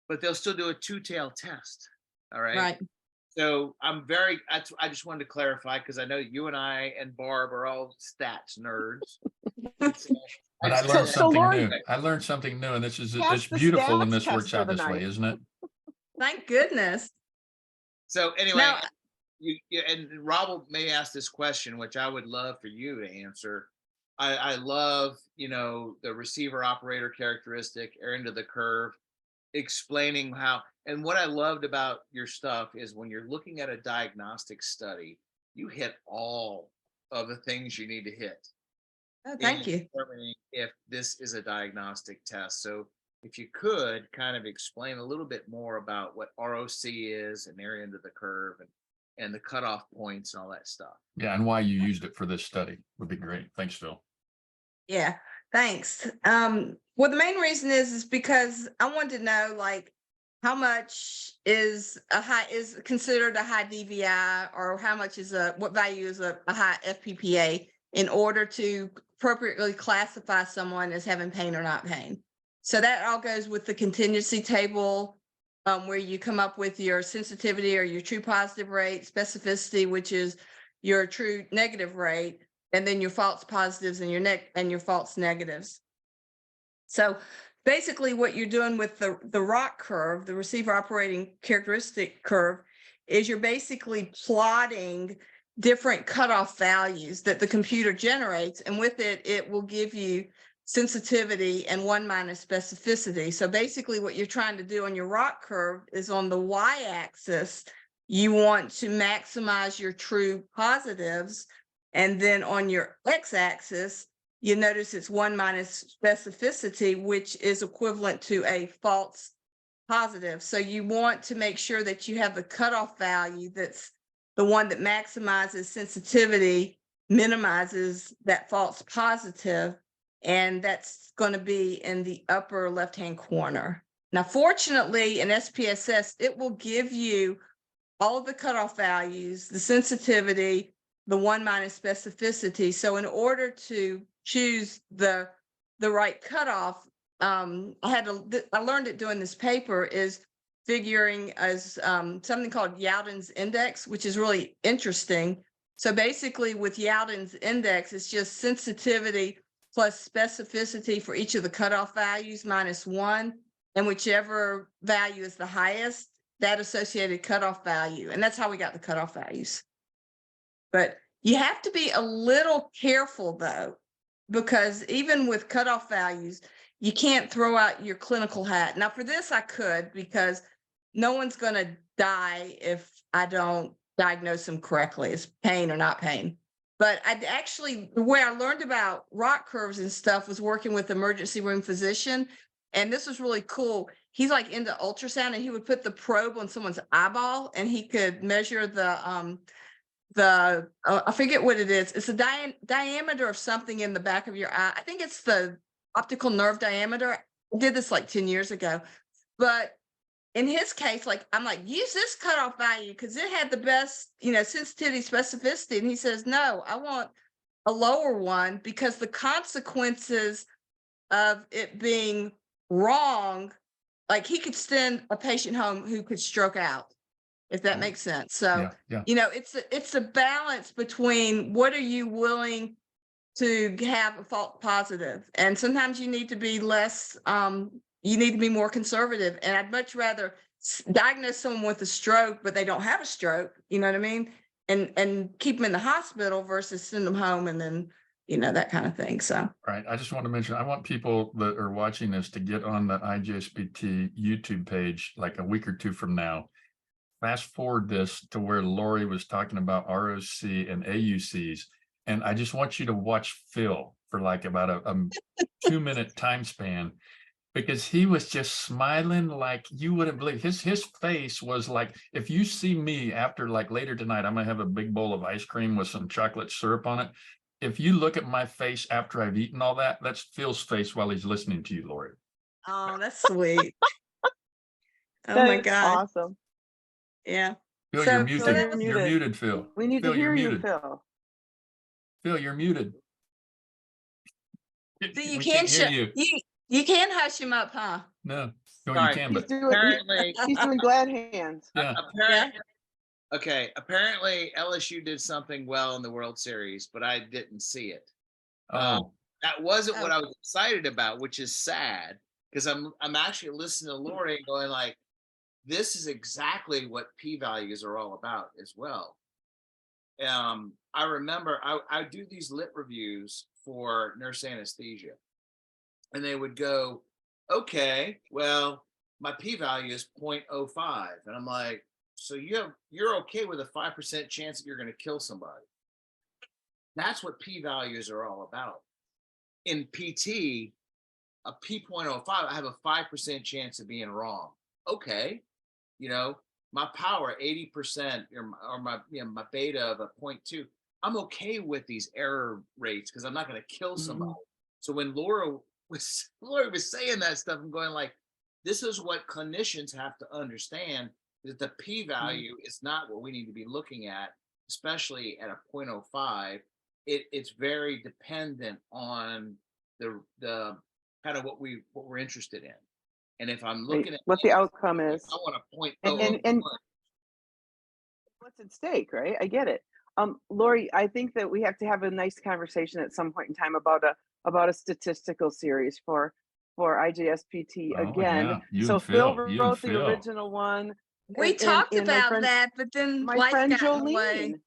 but they'll still do a 2-tail test. All right. Right. So I just wanted to clarify, because I know you and I and Barb are all stats nerds. But I learned something new. I learned something new, and it's beautiful when this works out this way, isn't it? Thank goodness. So anyway, and Rob may ask this question, which I would love for you to answer. I love, the receiver operator characteristic, area to the curve, explaining how, and what I loved about your stuff is when you're looking at a diagnostic study, you hit all of the things you need to hit Oh, in thank you. determining if this is a diagnostic test. So if you could kind of explain a little bit more about what ROC is and area under the curve and the cutoff points and all that stuff. Yeah, and why you used it for this study would be great. Thanks, Phil. Yeah, thanks. Well, the main reason is because I wanted to know, like, how much is considered a high DVI, or how much is what value is a high FPPA, in order to appropriately classify someone as having pain or not pain. So that all goes with the contingency table, where you come up with your sensitivity or your true positive rate, specificity, which is your true negative rate, and then your false positives and your false negatives. So basically what you're doing with the ROC curve, the receiver operating characteristic curve, is you're basically plotting different cutoff values that the computer generates, and with it, it will give you sensitivity and 1 minus specificity. So basically what you're trying to do on your ROC curve is, on the y-axis, you want to maximize your true positives, and then on your x-axis, you notice it's 1 minus specificity, which is equivalent to a false positive. So you want to make sure that you have the cutoff value that's the one that maximizes sensitivity, minimizes that false positive, and that's going to be in the upper left-hand corner. Now, fortunately, in SPSS, it will give you all of the cutoff values, the sensitivity, the 1 minus specificity. So in order to choose the right cutoff, I learned it doing this paper, is figuring as something called Yalden's index, which is really interesting. So basically with Yalden's index, it's just sensitivity plus specificity for each of the cutoff values minus 1, and whichever value is the highest, that associated cutoff value. And that's how we got the cutoff values. But you have to be a little careful, though, because even with cutoff values, you can't throw out your clinical hat. Now, for this, I could, because no one's going to die if I don't diagnose them correctly as pain or not pain. But the way I learned about ROC curves and stuff was working with emergency room physician. And this was really cool. He's like into ultrasound, and he would put the probe on someone's eyeball, and he could measure I forget what it is. It's a diameter of something in the back of your eye. I think it's the optical nerve diameter. I did this like 10 years ago. But in his case, I'm like, use this cutoff value because it had the best, sensitivity, specificity. And he says, no, I want a lower one, because the consequences of it being wrong, like he could send a patient home who could stroke out, if that makes sense. So, Yeah. It's a balance between what are you willing to have a false positive, and sometimes you need to be less, you need to be more conservative. And I'd much rather diagnose someone with a stroke, but they don't have a stroke, you know what I mean? And keep them in the hospital versus send them home and then, that kind of thing. So. Right. I just want to mention, I want people that are watching this to get on the IJSPT YouTube page like a week or two from now. Fast forward this to where Lori was talking about ROC and AUCs. And I just want you to watch Phil for like about a 2-minute time span, because he was just smiling like you wouldn't believe. His face was like, if you see me after, like later tonight, I'm gonna have a big bowl of ice cream with some chocolate syrup on it. If you look at my face after I've eaten all that, that's Phil's face while he's listening to you, Lori. Oh, that's sweet. Oh That my is God. awesome. Yeah. Phil, So- you're so muted. that that was- You're muted, Phil. We need Phil, to hear you're you, muted. Phil. Phil, you're muted. So you We can't hear you. you can hush him up, huh? No, you Sorry. can, He's but doing Apparently, he's doing glad hands. yeah. Apparently LSU did something well in the World Series, but I didn't see it. Oh, That wasn't what Oh. I was excited about, which is sad, because I'm actually listening to Lori and going like, this is exactly what p-values are all about as well. I remember I do these lit reviews for nurse anesthesia. And they would go, okay, well, my p-value is 0.05. And I'm like, so you're okay with a 5% chance that you're going to kill somebody. That's what p-values are all about. In PT, a p.05, I have a 5% chance of being wrong. Okay, you know, my power 80% or my my beta of a 0.2. I'm okay with these error rates because I'm not going to kill somebody. So when Laura was saying that stuff, I'm going like, this is what clinicians have to understand, that the p-value is not what we need to be looking at, especially at a 0.05. It's very dependent on the kind of what we're interested in. And if I'm looking at what the outcome is, I want a point and what's at stake, right? I get it. Lori, I think that we have to have a nice conversation at some point in time about a statistical series for IJSPT Oh, again. yeah. You So and Phil Phil, you and wrote the Phil. original one. We talked and my about friend- that, but then My life friend got in the way. Jolene.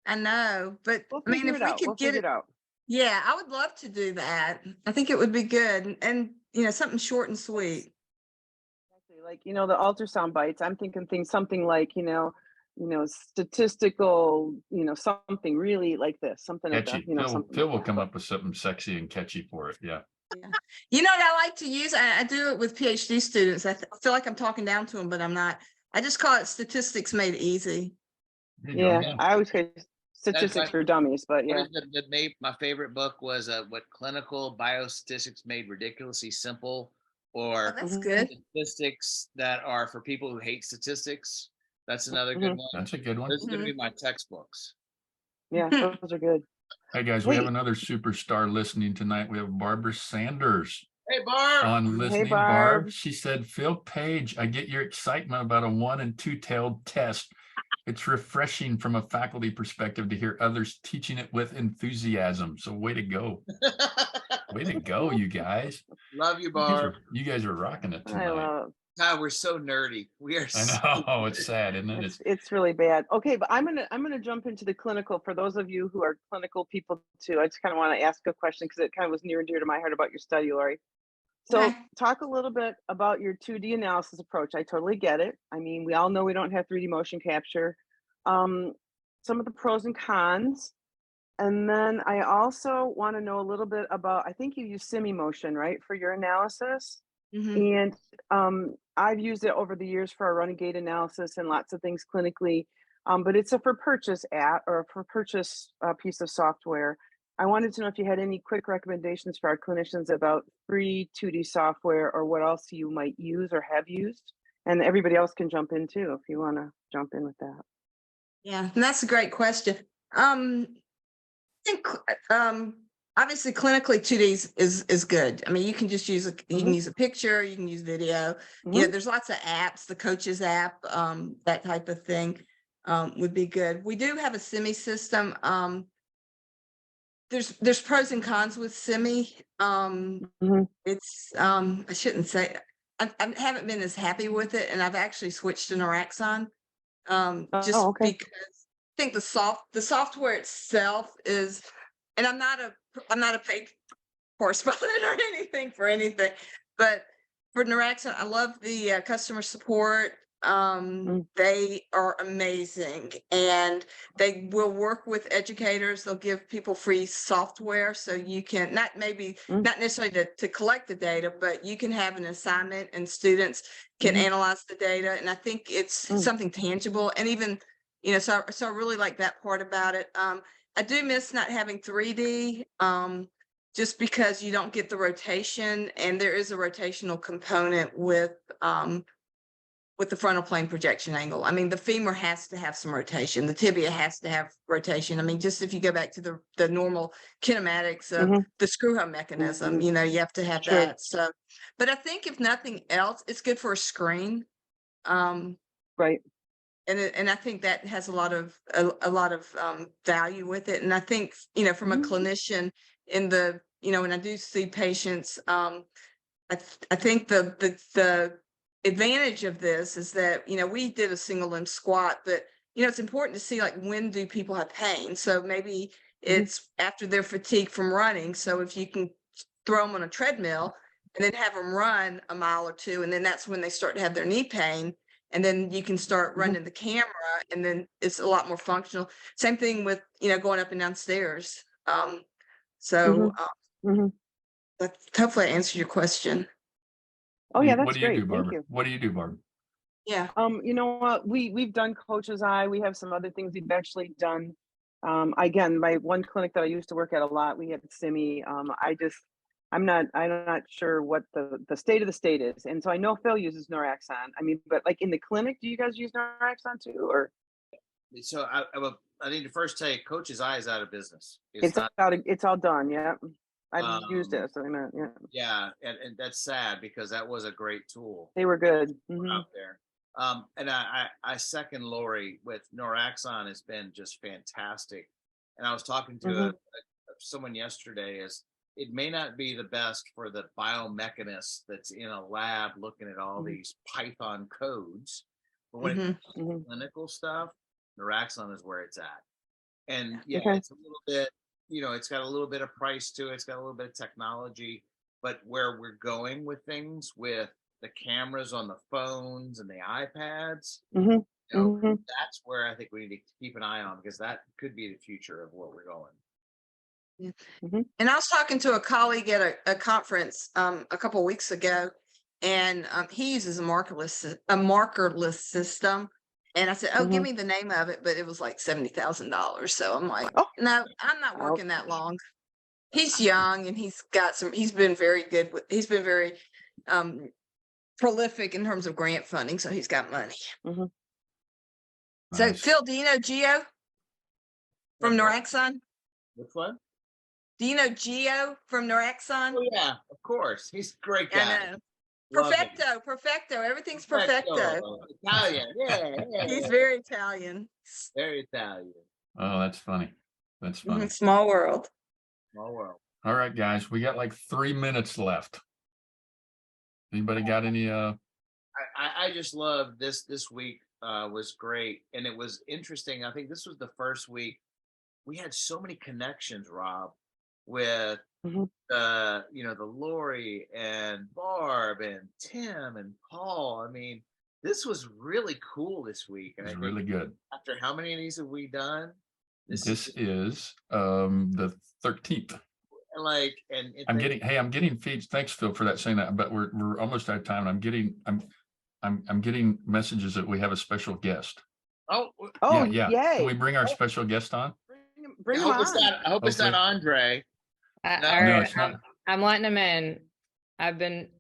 I know, but We'll I mean, figure if it we out. could We'll get figure it, it out. yeah, I would love to do that. I think it would be good, and you know, something short and sweet. Exactly. Like, the ultrasound bites, I'm thinking something like, statistical, something really like this, something at the, Catchy. Phil, something Phil like will that. come up with something sexy and catchy for it. Yeah. Yeah. You know what I like to use? I do it with PhD students. I feel like I'm talking down to them, but I'm not. I just call it statistics made easy. There you go. Yeah, I always say statistics for dummies, but yeah. My favorite book was what Clinical Biostatistics Made Ridiculously Simple, or Oh, that's good. Statistics That Are for People Who Hate Statistics. That's another good one. That's a good one. Those are going to be my textbooks. Yeah, those are good. Hey guys, we have Hey. another superstar listening tonight. We have Barbara Sanders Hey, Barb. on listening. Barb. She said, Phil Page, I get your excitement about a 1- and 2-tailed test. It's refreshing from a faculty perspective to hear others teaching it with enthusiasm. So way to go. Way to go, you guys. Love you, Barb. You guys are rocking it I tonight. love. God, we're so nerdy. We are. I know, it's sad, isn't it? It's really bad. Okay, but I'm gonna jump into the clinical for those of you who are clinical people too. I just kind of want to ask a question because it kind of was near and dear to my heart about your study, Lori. So Okay. talk a little bit about your 2D analysis approach. I totally get it. I mean, we all know we don't have 3D motion capture. Some of the pros and cons. And then I also want to know a little bit about, I think you use SimiMotion, right, for your analysis? Mhm. And I've used it over the years for our running gait analysis and lots of things clinically. But it's a for purchase app or for purchase piece of software. I wanted to know if you had any quick recommendations for our clinicians about free 2D software or what else you might use or have used. And everybody else can jump in too if you want to jump in with that. Yeah, and that's a great question. I think obviously clinically 2D is good. I mean, you can just use you can use a picture, you can use video. You know, there's lots of apps, the coaches app, that type of thing would be good. We do have a Simi system. There's pros and cons with Simi. It's I shouldn't say I haven't been as happy with it, and I've actually switched to Naraxon just okay. because I think the software itself is, and I'm not a paid correspondent or anything for anything, but for Naraxon, I love the customer support. They are amazing, and they will work with educators. They'll give people free software so you can not necessarily to collect the data, but you can have an assignment and students can analyze the data. And I think it's something tangible, and even, so I really like that part about it. I do miss not having 3D, just because you don't get the rotation, and there is a rotational component with the frontal plane projection angle. I mean, the femur has to have some rotation. The tibia has to have rotation. I mean, just if you go back to the normal kinematics of the screw hub mechanism, you have to have that. So, but I think if nothing else, it's good for a screen. Right. And I think that has a lot of value with it. And I think, from a clinician in the, when I do see patients, I think the advantage of this is that, we did a single limb squat, but, it's important to see, like, when do people have pain? So maybe it's after they're fatigued from running. So if you can throw them on a treadmill and then have them run a mile or two, and then that's when they start to have their knee pain. And then you can start running the camera, and then it's a lot more functional. Same thing with, going up and down stairs. But hopefully I answered your question. Oh yeah, What that's do you great. do, Thank Barbara? you. What do you do, Barbara? Yeah. You know what? We've done Coach's Eye. We have some other things we've actually done. Again, my one clinic that I used to work at a lot, we had SIMI. I'm not sure what the state of the state is. And so I know Phil uses Noraxon. I mean, but like in the clinic, do you guys use Noraxon too? Or So I need to first tell you, Coach's Eye is out of business. it's not. it's all done. Yeah. I've used it. So yeah. Yeah. And that's sad because that was a great tool They were good. Mhm. out there. And I second Lori with Noraxon has been just fantastic. And I was talking to someone yesterday, is it may not be the best for the biomechanist that's in a lab looking at all these Python codes, but when it comes to clinical stuff, Noraxon is where it's at. And it's a little bit, it's got a little bit of price to it. It's got a little bit of technology, but where we're going with things with the cameras on the phones and the iPads, that's where I think we need to keep an eye on, because that could be the future of where we're going. Yeah. And I was talking to a colleague at a conference a couple of weeks ago, and he uses a markerless system. And I said, "Oh, give me the name of it," but it was like $70,000. So I'm like, "No, I'm not working that long." He's young, and he's been very good he's been very prolific in terms of grant funding, so he's got money. So Nice. Phil, do you know Gio from Noraxon? Which one? Do you know Gio from Noraxon? Oh yeah, of course. He's a great guy. I know. Perfecto. Everything's perfecto. Italian. Yeah. He's very Italian. Very Italian. Oh, that's funny. That's funny. Small world. Small world. All right, guys, we got like 3 minutes left. Anybody got any? I just love this week was great, and it was interesting. I think this was the first week we had so many connections, Rob, with the Lori and Barb and Tim and Paul. I mean, this was really cool this week. And It's really good. After how many of these have we done? This is the 13th. I'm getting feeds. Thanks, Phil, for that saying that. But we're almost out of time. I'm getting messages that we have a special guest. Oh, yeah. Yay. Can we bring our special guest on? Bring him on. I hope it's not Andre. No, it's not. I'm letting him in. I've been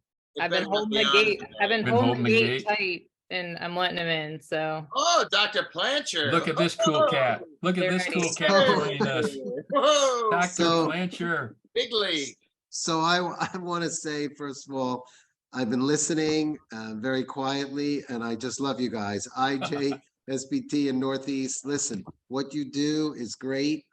holding the gate. I've been holding the gate tight, and I'm letting him in. So. Oh, Dr. Plancher. Look at this cool cat. Look at this cool cat joining us. Whoa. Dr. Plancher. Big league. So I want to say, first of all, I've been listening very quietly, and I just love you guys. IJ, SBT, and Northeast. Listen, what you do is great,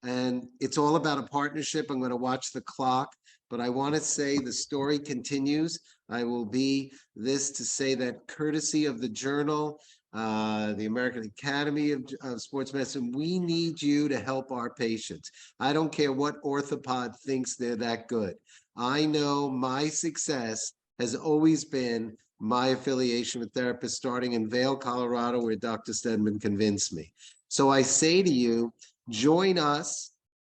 and it's all about a partnership. I'm going to watch the clock, but I want to say the story continues. I will be this to say that courtesy of the journal, the American Academy of Sports Medicine, we need you to help our patients. I don't care what orthopod thinks they're that good. I know my success has always been my affiliation with therapists starting in Vail, Colorado, where Dr. Stedman convinced me. So I say to you, join us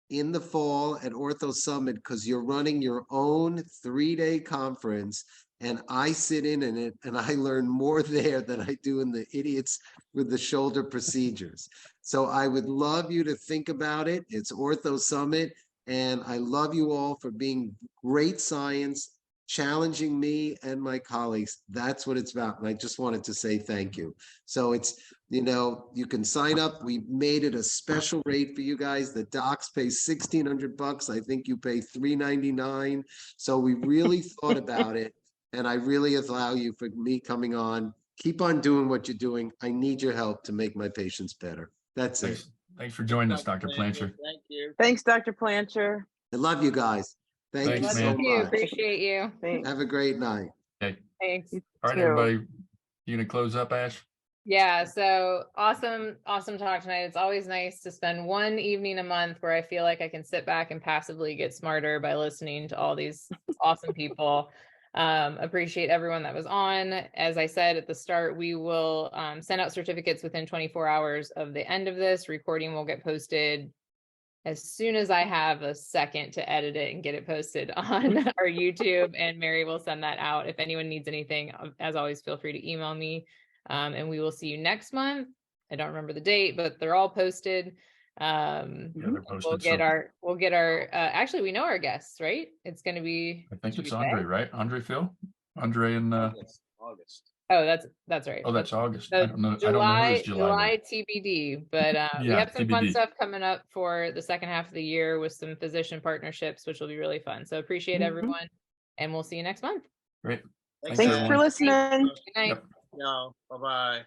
in the fall at Ortho Summit, because you're running your own 3-day conference, and I sit in it, and I learn more there than I do in the idiots with the shoulder procedures. So I would love you to think about it. It's Ortho Summit, and I love you all for being great science, challenging me and my colleagues. That's what it's about. And I just wanted to say thank you. So it's, you can sign up. We made it a special rate for you guys. The docs pay $1,600. I think you pay $399. So we really thought about it. And I really allow you for me coming on. Keep on doing what you're doing. I need your help to make my patients better. That's it. Thanks for joining us, Dr. Plancher. Thank you. Thanks, Dr. Plancher. I love you guys. Thank Thanks, you so man. You much. appreciate you. Thanks. Have a great night. Okay. Thanks. All right, too. everybody. You gonna close up, Ash? Yeah, so awesome talk tonight. It's always nice to spend one evening a month where I feel like I can sit back and passively get smarter by listening to all these awesome people. Appreciate everyone that was on. As I said at the start, we will send out certificates within 24 hours of the end of this. Recording will get posted as soon as I have a second to edit it and get it posted on our YouTube, and Mary will send that out. If anyone needs anything, as always, feel free to email me. And we will see you next month. I don't remember the date, but they're all posted. Yeah, they're posted. We'll get our actually, we know our guests, right? It's going to be, I think it's Andre, right? Andre Phil? Andre and August. oh, that's right. oh, that's August. So I don't know. I don't know who is July. TBD, but we Yeah, have some fun TBD. stuff coming up for the second half of the year with some physician partnerships, which will be really fun. So appreciate everyone, and we'll see you next month. Great. Thanks for everyone. listening. Good night. Yep. No, bye-bye.